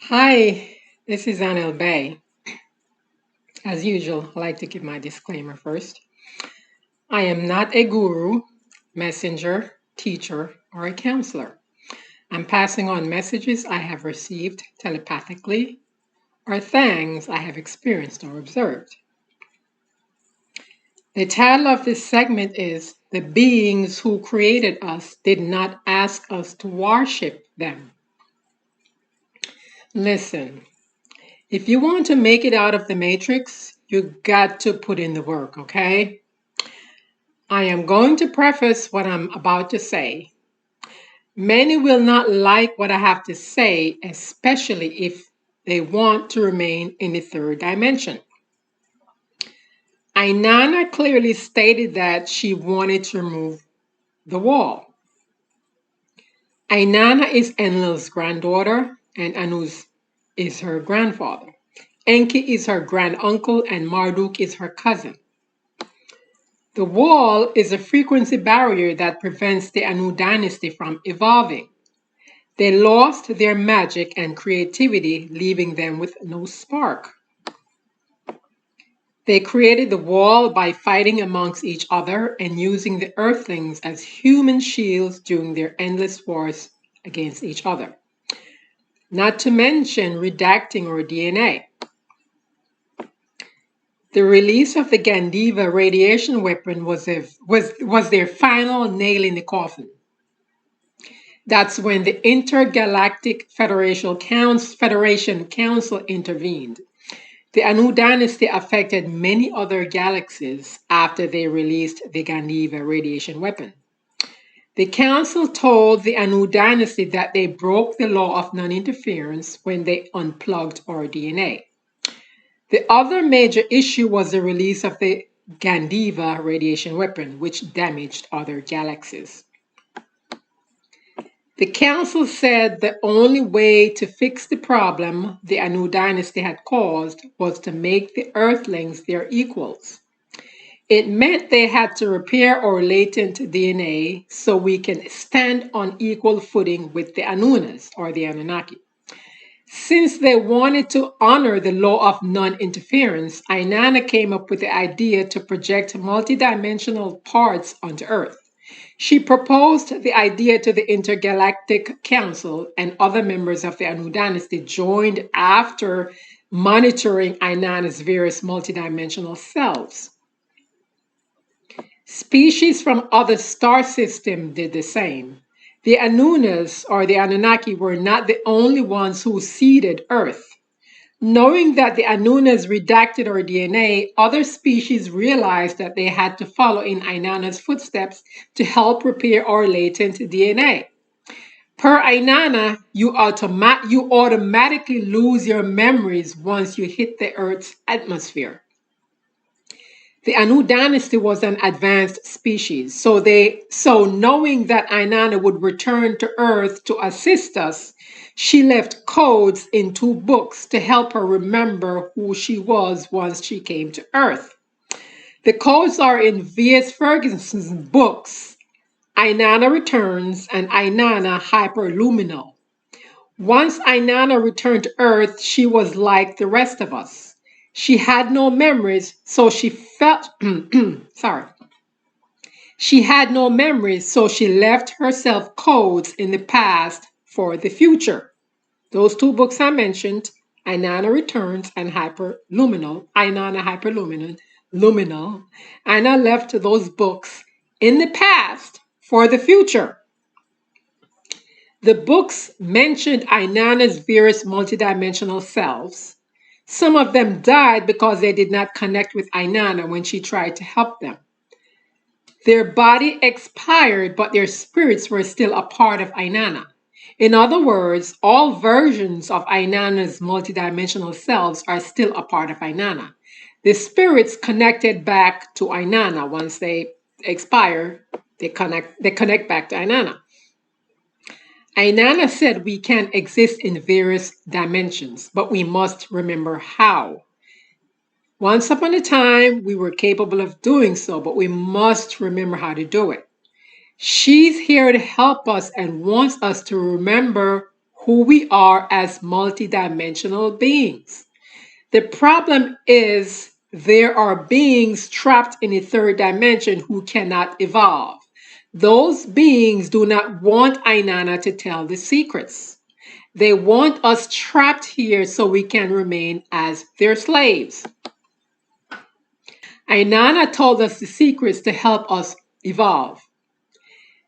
Hi, this is AnneElbey. As usual, I like to give my disclaimer first. I am not a guru, messenger, teacher, or a counselor. I'm passing on messages I have received telepathically or things I have experienced or observed. The title of this segment is The Beings Who Created Us Did Not Ask Us to Worship Them. Listen, if you want to make it out of the matrix, you got to put in the work, okay? I am going to preface what I'm about to say. Many will not like what I have to say, especially if they want to remain in the third dimension. Inanna clearly stated that she wanted to remove the wall. Inanna is Enlil's granddaughter, and Anuz is her grandfather. Enki is her granduncle, and Marduk is her cousin. The wall is a frequency barrier that prevents the Anu dynasty from evolving. They lost their magic and creativity, leaving them with no spark. They created the wall by fighting amongst each other and using the Earthlings as human shields during their endless wars against each other. Not to mention redacting our DNA. The release of the Gandiva radiation weapon was their final nail in the coffin. That's when the Intergalactic Federation Council intervened. The Anu dynasty affected many other galaxies after they released the Gandiva radiation weapon. The council told the Anu dynasty that they broke the law of non-interference when they unplugged our DNA. The other major issue was the release of the Gandiva radiation weapon, which damaged other galaxies. The council said the only way to fix the problem the Anu dynasty had caused was to make the Earthlings their equals. It meant they had to repair our latent DNA so we can stand on equal footing with the Anunas or the Anunnaki. Since they wanted to honor the law of non-interference, Inanna came up with the idea to project multidimensional parts onto Earth. She proposed the idea to the Intergalactic Council, and other members of the Anu dynasty joined after monitoring Inanna's various multidimensional selves. Species from other star systems did the same. The Anunas, or the Anunnaki, were not the only ones who seeded Earth. Knowing that the Anunas redacted our DNA, other species realized that they had to follow in Inanna's footsteps to help repair our latent DNA. Per Inanna, you automatically lose your memories once you hit the Earth's atmosphere. The Anu dynasty was an advanced species, so knowing that Inanna would return to Earth to assist us, she left codes in 2 books to help her remember who she was once she came to Earth. The codes are in V.S. Ferguson's books, Inanna Returns and Inanna Hyper-Luminal. Once Inanna returned to Earth, she was like the rest of us. She had no memories, so she felt, She had no memories, so she left herself codes in the past for the future. Those 2 books I mentioned, Inanna Returns and Inanna Hyper-Luminal, Anna left those books in the past for the future. The books mentioned Inanna's various multidimensional selves. Some of them died because they did not connect with Inanna when she tried to help them. Their body expired, but their spirits were still a part of Inanna. In other words, all versions of Inanna's multidimensional selves are still a part of Inanna. The spirits connected back to Inanna. Once they expire, they connect back to Inanna. Inanna said we can exist in various dimensions, but we must remember how. Once upon a time, we were capable of doing so, but we must remember how to do it. She's here to help us and wants us to remember who we are as multidimensional beings. The problem is there are beings trapped in a third dimension who cannot evolve. Those beings do not want Inanna to tell the secrets. They want us trapped here so we can remain as their slaves. Inanna told us the secrets to help us evolve.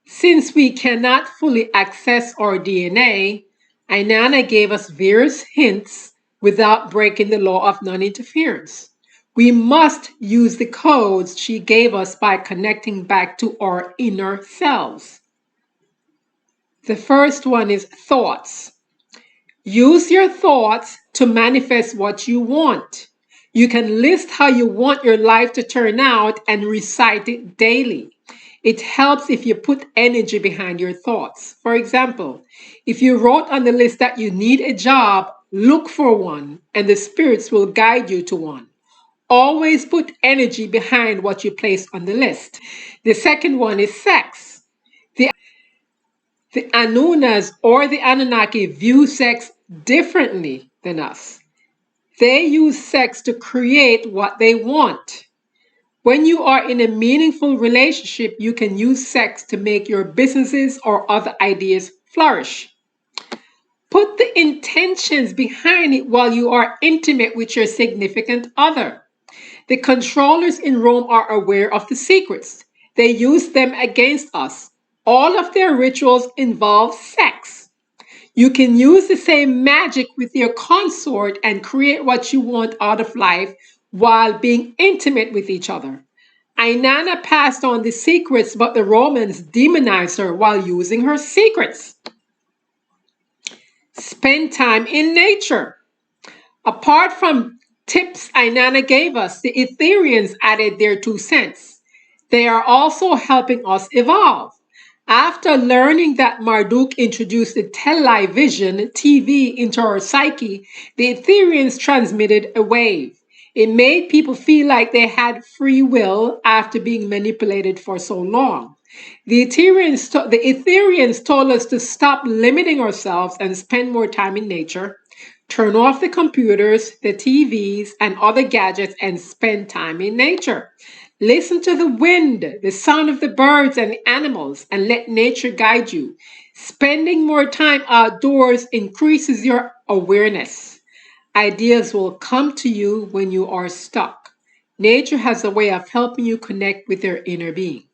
Since we cannot fully access our DNA, Inanna gave us various hints without breaking the law of non-interference. We must use the codes she gave us by connecting back to our inner selves. The first one is thoughts. Use your thoughts to manifest what you want. You can list how you want your life to turn out and recite it daily. It helps if you put energy behind your thoughts. For example, if you wrote on the list that you need a job, look for one, and the spirits will guide you to one. Always put energy behind what you place on the list. The second one is sex. The Anunas or the Anunnaki view sex differently than us. They use sex to create what they want. When you are in a meaningful relationship, you can use sex to make your businesses or other ideas flourish. Put the intentions behind it while you are intimate with your significant other. The controllers in Rome are aware of the secrets. They use them against us. All of their rituals involve sex. You can use the same magic with your consort and create what you want out of life while being intimate with each other. Inanna passed on the secrets, but the Romans demonized her while using her secrets. Spend time in nature. Apart from tips Inanna gave us, the Etherians added their 2 cents. They are also helping us evolve. After learning that Marduk introduced the television TV into our psyche, the Etherians transmitted a wave. It made people feel like they had free will after being manipulated for so long. The Etherians told us to stop limiting ourselves and spend more time in nature, turn off the computers, the TVs, and other gadgets and spend time in nature. Listen to the wind, the sound of the birds and the animals, and let nature guide you. Spending more time outdoors increases your awareness. Ideas will come to you when you are stuck. Nature has a way of helping you connect with your inner being.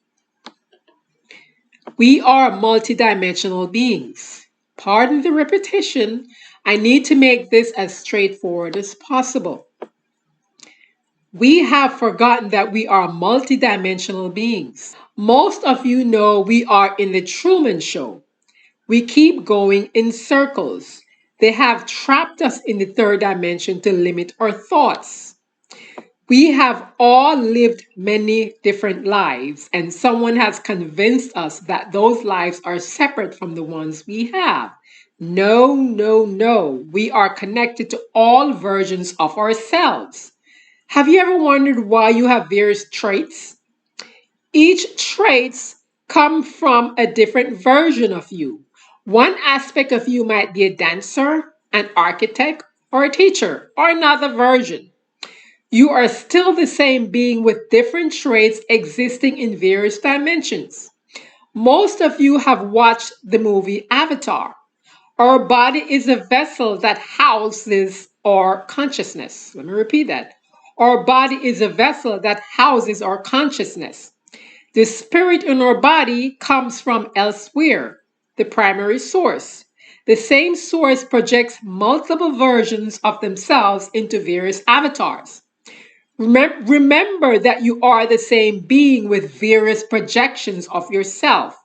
We are multidimensional beings. Pardon the repetition. I need to make this as straightforward as possible. We have forgotten that we are multidimensional beings. Most of you know we are in the Truman Show. We keep going in circles. They have trapped us in the third dimension to limit our thoughts. We have all lived many different lives, and someone has convinced us that those lives are separate from the ones we have. No, no, no. We are connected to all versions of ourselves. Have you ever wondered why you have various traits? Each traits come from a different version of you. One aspect of you might be a dancer, an architect, or a teacher, or another version. You are still the same being with different traits existing in various dimensions. Most of you have watched the movie Avatar. Our body is a vessel that houses our consciousness. Let me repeat that. Our body is a vessel that houses our consciousness. The spirit in our body comes from elsewhere, the primary source. The same source projects multiple versions of themselves into various avatars. Remember that you are the same being with various projections of yourself.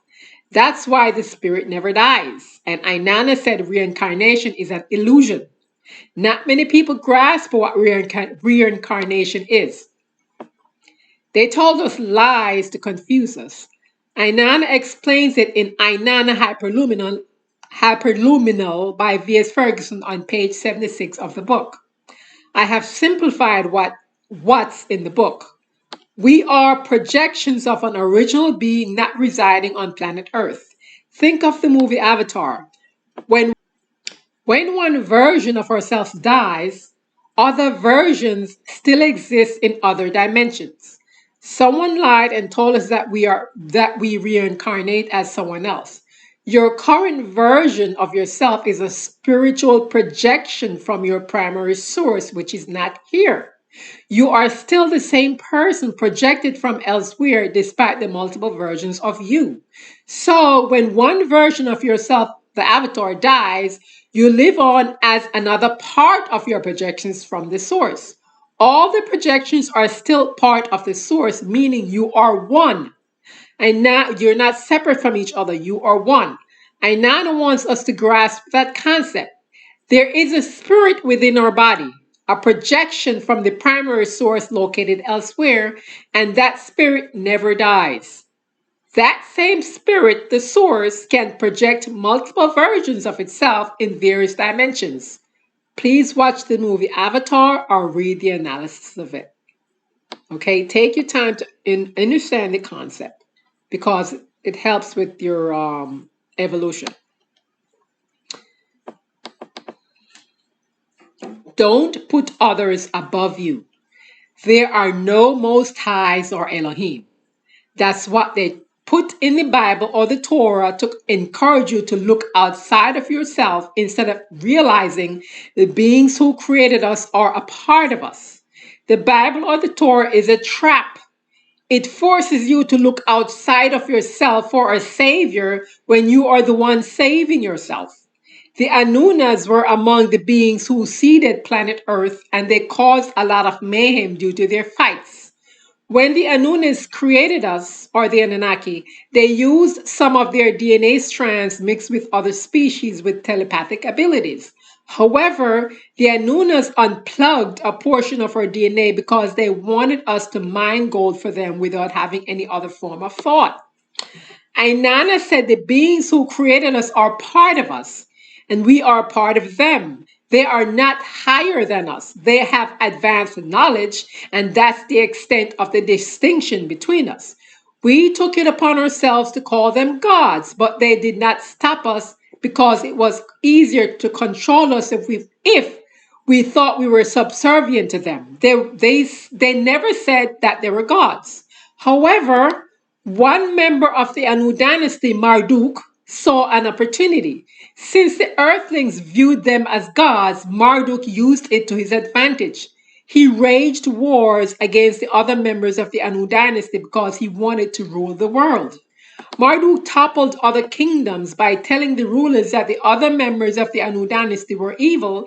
That's why the spirit never dies. And Inanna said reincarnation is an illusion. Not many people grasp what reincarnation is. They told us lies to confuse us. Inanna explains it in Inanna Hyper-Luminal by V.S. Ferguson on page 76 of the book. I have simplified what's in the book. We are projections of an original being not residing on planet Earth. Think of the movie Avatar. When When one version of ourselves dies, other versions still exist in other dimensions. Someone lied and told us that we reincarnate as someone else. Your current version of yourself is a spiritual projection from your primary source, which is not here. You are still the same person projected from elsewhere despite the multiple versions of you. So when one version of yourself, the avatar, dies, you live on as another part of your projections from the source. All the projections are still part of the source, meaning you are one. And now you're not separate from each other, you are one. Inanna wants us to grasp that concept. There is a spirit within our body, a projection from the primary source located elsewhere, and that spirit never dies. That same spirit, the source, can project multiple versions of itself in various dimensions. Please watch the movie Avatar or read the analysis of it. Okay, take your time to understand the concept because it helps with your evolution. Don't put others above you. There are no Most Highs or Elohim. That's what they put in the Bible or the Torah to encourage you to look outside of yourself instead of realizing the beings who created us are a part of us. The Bible or the Torah is a trap. It forces you to look outside of yourself for a savior when you are the one saving yourself. The Anunnaz were among the beings who seeded planet Earth, and they caused a lot of mayhem due to their fights. When the Anunnaz created us, or the Anunnaki, they used some of their DNA strands mixed with other species with telepathic abilities. However, the Anunnaz unplugged a portion of our DNA because they wanted us to mine gold for them without having any other form of thought. Inanna said the beings who created us are part of us, and we are part of them. They are not higher than us. They have advanced knowledge, and that's the extent of the distinction between us. We took it upon ourselves to call them gods, but they did not stop us because it was easier to control us if we thought we were subservient to them. They never said that they were gods. However, one member of the Anu dynasty, Marduk, saw an opportunity. Since the earthlings viewed them as gods, Marduk used it to his advantage. He waged wars against the other members of the Anu dynasty because he wanted to rule the world. Marduk toppled other kingdoms by telling the rulers that the other members of the Anu dynasty were evil,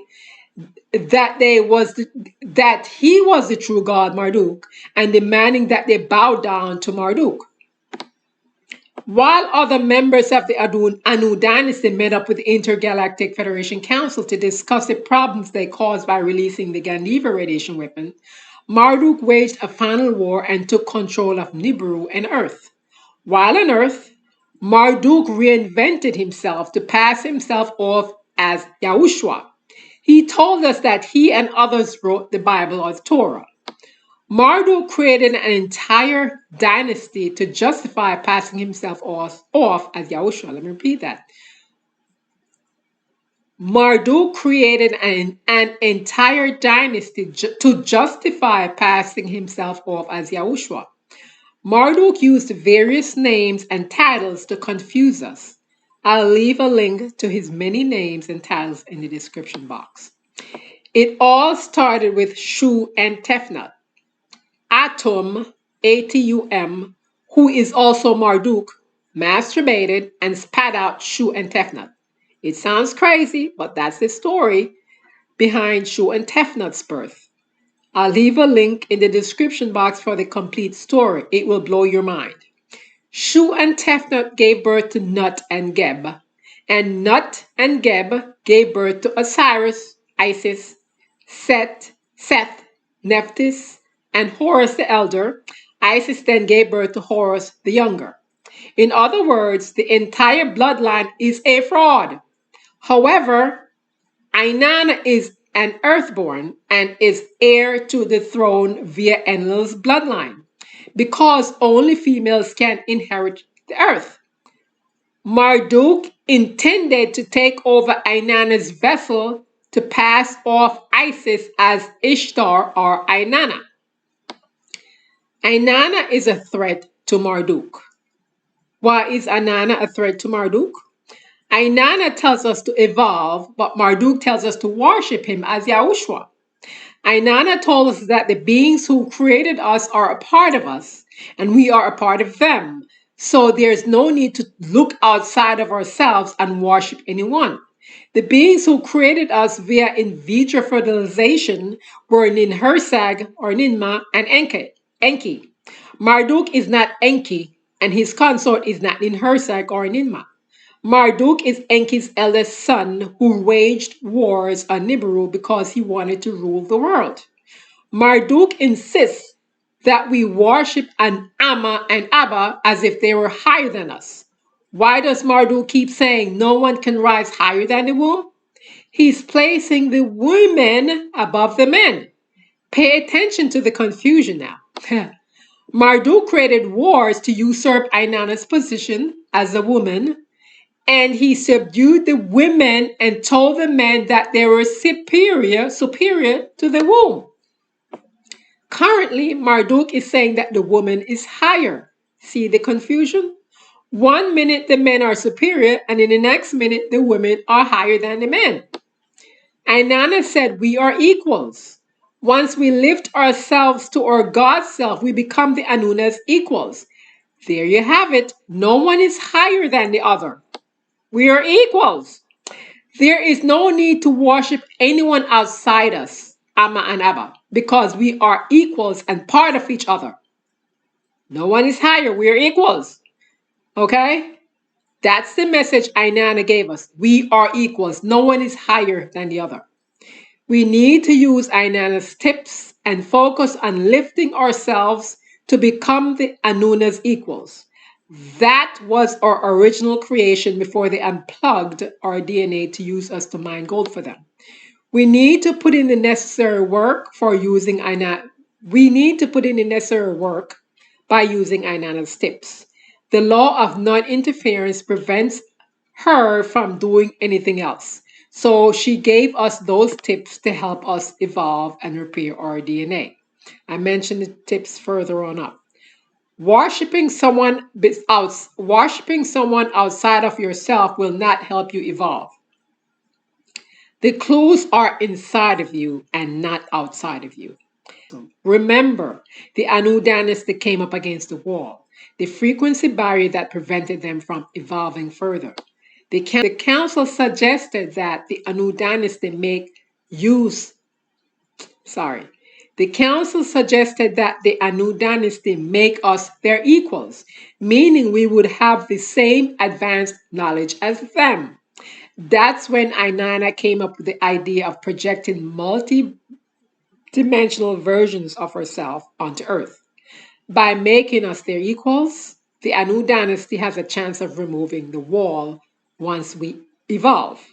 that he was the true god Marduk, and demanding that they bow down to Marduk. While other members of the Anu dynasty met up with the Intergalactic Federation Council to discuss the problems they caused by releasing the Gandiva radiation weapon, Marduk waged a final war and took control of Nibiru and Earth. While on Earth, Marduk reinvented himself to pass himself off as Yahushua. He told us that he and others wrote the Bible or the Torah. Marduk created an entire dynasty to justify passing himself off as Yahushua. Let me repeat that. Marduk created an entire dynasty to justify passing himself off as Yahushua. Marduk used various names and titles to confuse us. I'll leave a link to his many names and titles in the description box. It all started with Shu and Tefnut. Atum, Atum, who is also Marduk, masturbated and spat out Shu and Tefnut. It sounds crazy, but that's the story behind Shu and Tefnut's birth. I'll leave a link in the description box for the complete story. It will blow your mind. Shu and Tefnut gave birth to Nut and Geb, and Nut and Geb gave birth to Osiris, Isis, Seth, Nephthys, and Horus the elder. Isis then gave birth to Horus the younger. In other words, the entire bloodline is a fraud. However, Inanna is an earthborn and is heir to the throne via Enlil's bloodline, because only females can inherit the earth. Marduk intended to take over Inanna's vessel to pass off Isis as Ishtar or Inanna. Inanna is a threat to Marduk. Why is Inanna a threat to Marduk? Inanna tells us to evolve, but Marduk tells us to worship him as Yahushua. Inanna told us that the beings who created us are a part of us, and we are a part of them. So there's no need to look outside of ourselves and worship anyone. The beings who created us via in vitro fertilization were Ninhursag or Ninma and Enki. Marduk is not Enki, and his consort is not Ninhursag or Ninma. Marduk is Enki's eldest son who waged wars on Nibiru because he wanted to rule the world. Marduk insists that we worship an Amma and Abba as if they were higher than us. Why does Marduk keep saying no one can rise higher than the womb? He's placing the women above the men. Pay attention to the confusion now. Marduk created wars to usurp Inanna's position as a woman, and he subdued the women and told the men that they were superior to the womb. Currently, Marduk is saying that the woman is higher. See the confusion? One minute the men are superior, and in the next minute the women are higher than the men. Inanna said we are equals. Once we lift ourselves to our God self, we become the Anuna's equals. There you have it. No one is higher than the other. We are equals. There is no need to worship anyone outside us, Amma and Abba, because we are equals and part of each other. No one is higher. We are equals. Okay? That's the message Inanna gave us. We are equals. No one is higher than the other. We need to use Inanna's tips and focus on lifting ourselves to become the Anuna's equals. That was our original creation before they unplugged our DNA to use us to mine gold for them. We need to put in the necessary work for using Inanna. We need to put in the necessary work by using Inanna's tips. The law of non-interference prevents her from doing anything else. So she gave us those tips to help us evolve and repair our DNA. I mentioned the tips further on up. Worshipping someone outside of yourself will not help you evolve. The clues are inside of you and not outside of you. Remember, the Anu dynasty came up against the wall, the frequency barrier that prevented them from evolving further. The council suggested that the Anu dynasty make use The council suggested that the Anu dynasty make us their equals, meaning we would have the same advanced knowledge as them. That's when Inanna came up with the idea of projecting multi-dimensional versions of herself onto Earth. By making us their equals, the Anu dynasty has a chance of removing the wall once we evolve.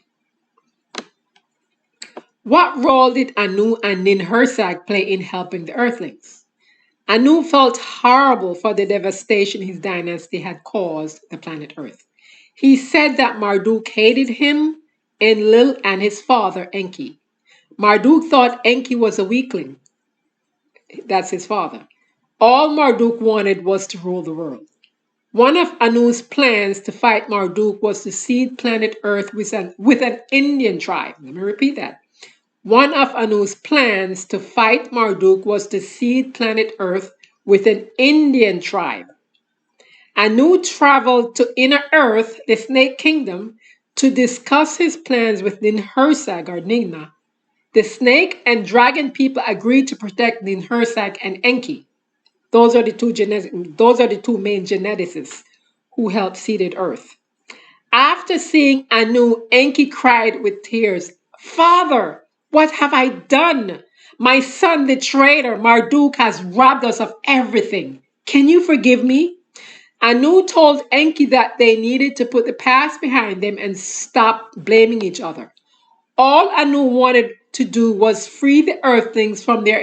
What role did Anu and Ninhursag play in helping the Earthlings? Anu felt horrible for the devastation his dynasty had caused the planet Earth. He said that Marduk hated him, Enlil, and his father, Enki. Marduk thought Enki was a weakling. That's his father. All Marduk wanted was to rule the world. One of Anu's plans to fight Marduk was to seed planet Earth with an Indian tribe. Let me repeat that. One of Anu's plans to fight Marduk was to seed planet Earth with an Indian tribe. Anu traveled to Inner Earth, the Snake Kingdom, to discuss his plans with Ninhursag or Nina. The snake and dragon people agreed to protect Ninhursag and Enki. Those are the two main geneticists who helped seeded Earth. After seeing Anu, Enki cried with tears, "Father, what have I done? My son, the traitor, Marduk, has robbed us of everything. Can you forgive me?" Anu told Enki that they needed to put the past behind them and stop blaming each other. All Anu wanted to do was free the Earthlings from their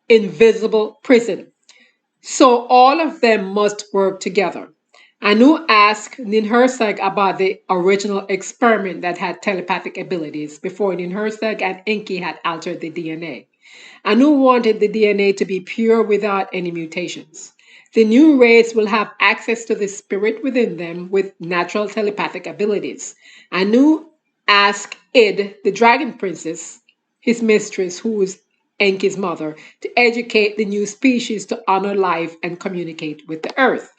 invisible prison. So all of them must work together. Anu asked Ninhursag about the original experiment that had telepathic abilities before Ninhursag and Enki had altered the DNA. Anu wanted the DNA to be pure without any mutations. The new race will have access to the spirit within them with natural telepathic abilities. Anu asked Id, the dragon princess, his mistress, who was Enki's mother, to educate the new species to honor life and communicate with the earth.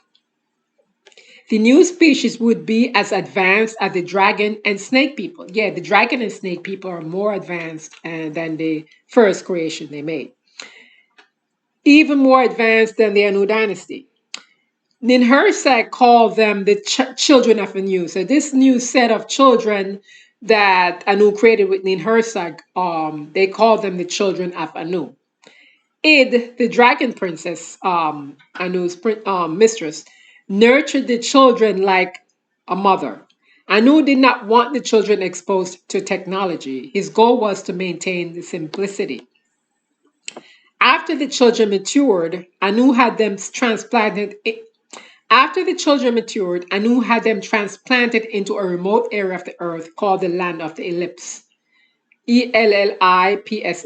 The new species would be as advanced as the dragon and snake people. Yeah, the dragon and snake people are more advanced than the first creation they made. Even more advanced than the Anu dynasty. Ninhursag called them the children of Anu. So this new set of children that Anu created with Ninhursag, they called them the children of Anu. Id, the dragon princess, Anu's mistress, nurtured the children like a mother. Anu did not want the children exposed to technology. His goal was to maintain the simplicity. After the children matured, Anu had them transplanted. After the children matured, Anu had them transplanted into a remote area of the earth called the Land of the Ellipse. Ellipse.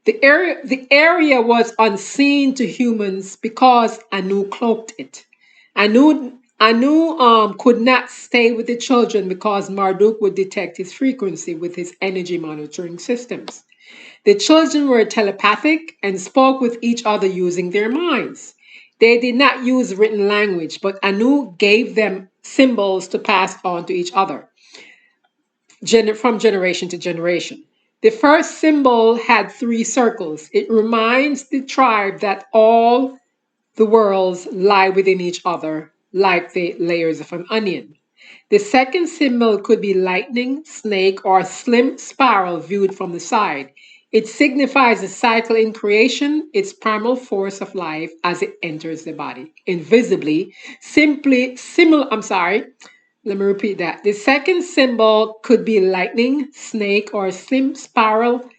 The area was unseen to humans because Anu cloaked it. Anu could not stay with the children because Marduk would detect his frequency with his energy monitoring systems. The children were telepathic and spoke with each other using their minds. They did not use written language, but Anu gave them symbols to pass on to each other from generation to generation. The first symbol had three circles. It reminds the tribe that all the worlds lie within each other, like the layers of an onion. The second symbol could be lightning, snake, or slim spiral viewed from the side. It signifies a cycle in creation, its primal force of life as it enters the body. Invisibly, let me repeat that. The second symbol could be lightning, snake, or slim spiral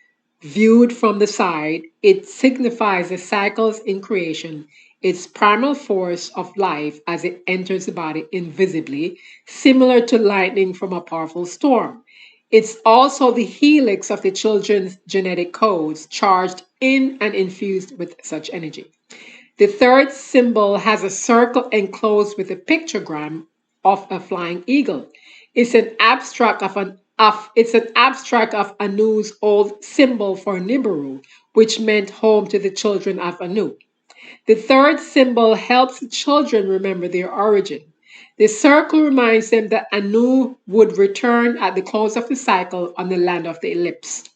viewed from the side. It signifies the cycles in creation, its primal force of life as it enters the body invisibly, similar to lightning from a powerful storm. It's also the helix of the children's genetic codes, charged in and infused with such energy. The third symbol has a circle enclosed with a pictogram of a flying eagle. It's an abstract of Anu's old symbol for Nibiru, which meant home to the children of Anu. The third symbol helps the children remember their origin. The circle reminds them that Anu would return at the close of the cycle on the land of the ellipse.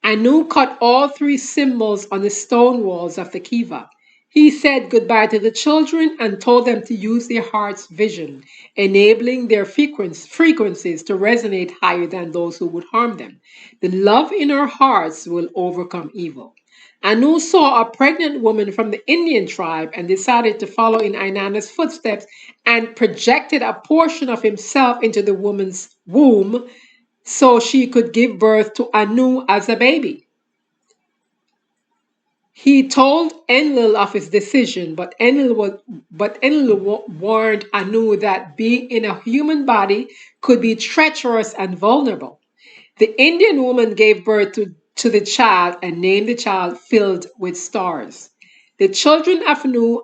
Anu cut all three symbols on the stone walls of the kiva. He said goodbye to the children and told them to use their heart's vision, enabling their frequencies to resonate higher than those who would harm them. The love in our hearts will overcome evil. Anu saw a pregnant woman from the Indian tribe and decided to follow in Inanna's footsteps and projected a portion of himself into the woman's womb so she could give birth to Anu as a baby. He told Enlil of his decision, but Enlil warned Anu that being in a human body could be treacherous and vulnerable. The Indian woman gave birth to the child and named the child Filled with Stars. The children of Anu,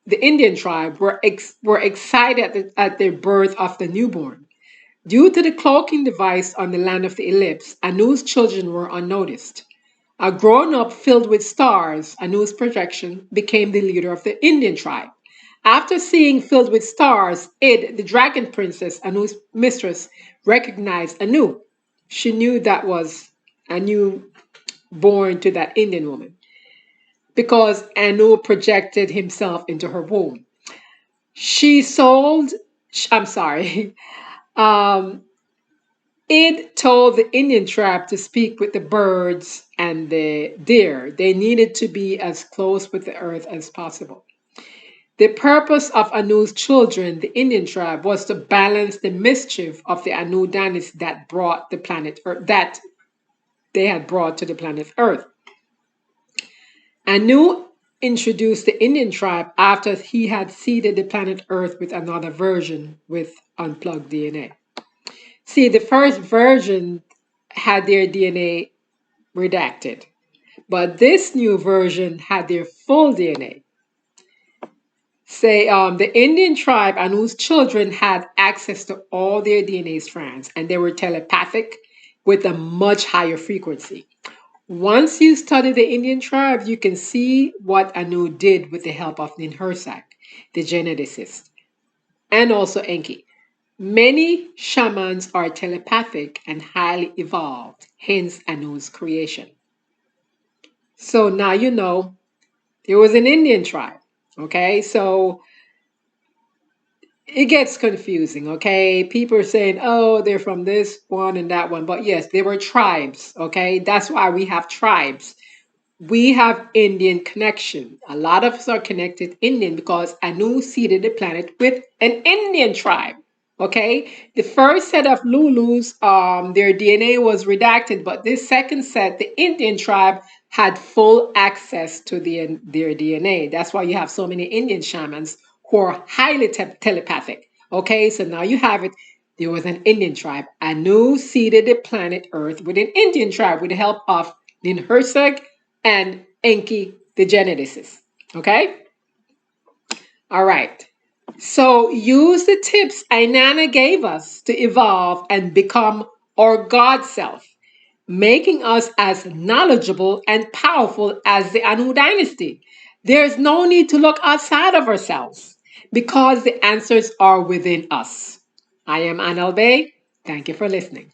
the Indian tribe, were excited at the birth of the newborn. Due to the cloaking device on the land of the ellipse, Anu's children were unnoticed. A grown up filled with stars, Anu's projection, became the leader of the Indian tribe. After seeing Filled with Stars, Id, the dragon princess, Anu's mistress, recognized Anu. She knew that was Anu born to that Indian woman because Anu projected himself into her womb. I'm sorry. Id told the Indian tribe to speak with the birds and the deer. They needed to be as close with the earth as possible. The purpose of Anu's children, the Indian tribe, was to balance the mischief of the Anu dynasty that brought the planet Earth, that they had brought to the planet Earth. Anu introduced the Indian tribe after he had seeded the planet Earth with another version with unplugged DNA. See, the first version had their DNA redacted, but this new version had their full DNA. Say, the Indian tribe and whose children had access to all their DNA strands, and they were telepathic with a much higher frequency. Once you study the Indian tribe, you can see what Anu did with the help of Ninhursag, the geneticist, and also Enki. Many shamans are telepathic and highly evolved, hence Anu's creation. So now you know there was an Indian tribe. Okay, so it gets confusing. Okay, people are saying, oh, they're from this one and that one. But yes, they were tribes. Okay, that's why we have tribes. We have Indian connection. A lot of us are connected Indian because Anu seeded the planet with an Indian tribe. Okay, the first set of Lulus, their DNA was redacted, but this second set, the Indian tribe, had full access to their DNA. That's why you have so many Indian shamans who are highly telepathic. Okay, so now you have it. There was an Indian tribe. Anu seeded the planet Earth with an Indian tribe with the help of Ninhursag and Enki, the geneticist. Okay? All right. So use the tips Inanna gave us to evolve and become our God self, making us as knowledgeable and powerful as the Anu dynasty. There's no need to look outside of ourselves because the answers are within us. I am AnneElbey. Thank you for listening.